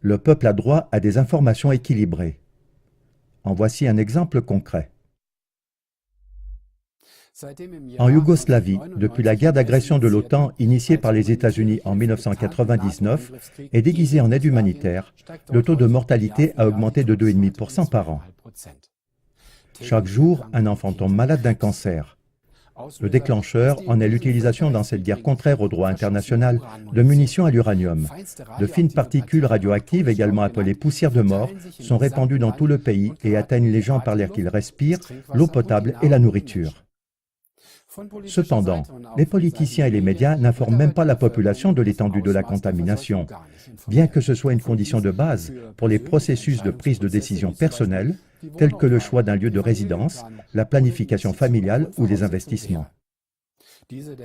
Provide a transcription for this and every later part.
Le peuple a droit à des informations équilibrées. En voici un exemple concret. En Yougoslavie, depuis la guerre d'agression de l'OTAN initiée par les États-Unis en 1999 et déguisée en aide humanitaire, le taux de mortalité a augmenté de 2,5% par an. Chaque jour, un enfant tombe malade d'un cancer. Le déclencheur en est l'utilisation dans cette guerre contraire au droit international de munitions à l'uranium. De fines particules radioactives, également appelées poussières de mort, sont répandues dans tout le pays et atteignent les gens par l'air qu'ils respirent, l'eau potable et la nourriture. Cependant, les politiciens et les médias n'informent même pas la population de l'étendue de la contamination, bien que ce soit une condition de base pour les processus de prise de décision personnelle, tels que le choix d'un lieu de résidence, la planification familiale ou les investissements.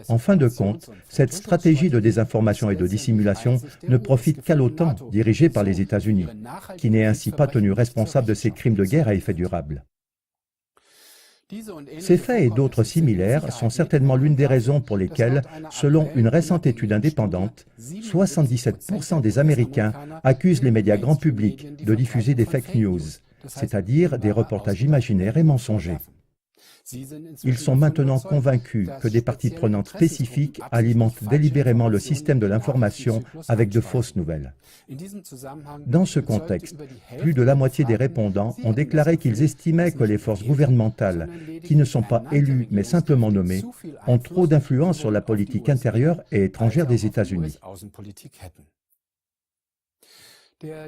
En fin de compte, cette stratégie de désinformation et de dissimulation ne profite qu'à l'OTAN, dirigée par les États-Unis, qui n'est ainsi pas tenu responsable de ces crimes de guerre à effet durable. Ces faits et d'autres similaires sont certainement l'une des raisons pour lesquelles, selon une récente étude indépendante, 77% des Américains accusent les médias grand public de diffuser des fake news, c'est-à-dire des reportages imaginaires et mensongers. Ils sont maintenant convaincus que des parties prenantes spécifiques alimentent délibérément le système de l'information avec de fausses nouvelles. Dans ce contexte, plus de la moitié des répondants ont déclaré qu'ils estimaient que les forces gouvernementales, qui ne sont pas élues mais simplement nommées, ont trop d'influence sur la politique intérieure et étrangère des États-Unis.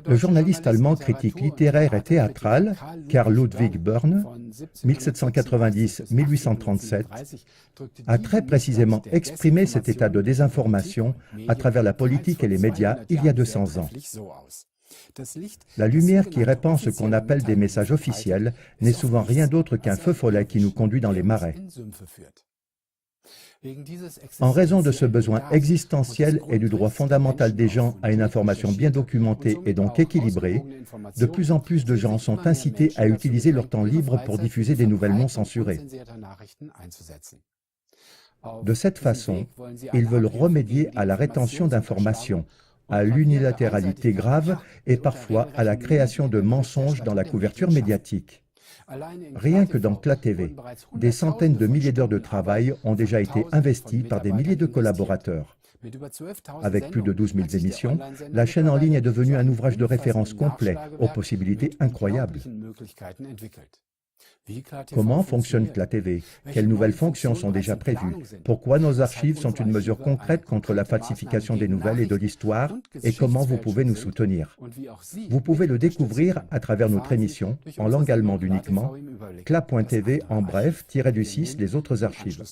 Le journaliste allemand critique littéraire et théâtral, Karl Ludwig Börne, 1790-1837, a très précisément exprimé cet état de désinformation à travers la politique et les médias il y a 200 ans. La lumière qui répand ce qu'on appelle des messages officiels n'est souvent rien d'autre qu'un feu follet qui nous conduit dans les marais. En raison de ce besoin existentiel et du droit fondamental des gens à une information bien documentée et donc équilibrée, de plus en plus de gens sont incités à utiliser leur temps libre pour diffuser des nouvelles non censurées. De cette façon, ils veulent remédier à la rétention d'informations, à l'unilatéralité grave et parfois à la création de mensonges dans la couverture médiatique. Rien que dans CLA TV, des centaines de milliers d'heures de travail ont déjà été investies par des milliers de collaborateurs. Avec plus de 12 000 émissions, la chaîne en ligne est devenue un ouvrage de référence complet, aux possibilités incroyables. Comment fonctionne CLA TV? Quelles nouvelles fonctions sont déjà prévues? Pourquoi nos archives sont une mesure concrète contre la falsification des nouvelles et de l'histoire? Et comment vous pouvez nous soutenir? Vous pouvez le découvrir à travers notre émission, en langue allemande uniquement, CLA.tv en bref, -du 6, les autres archives.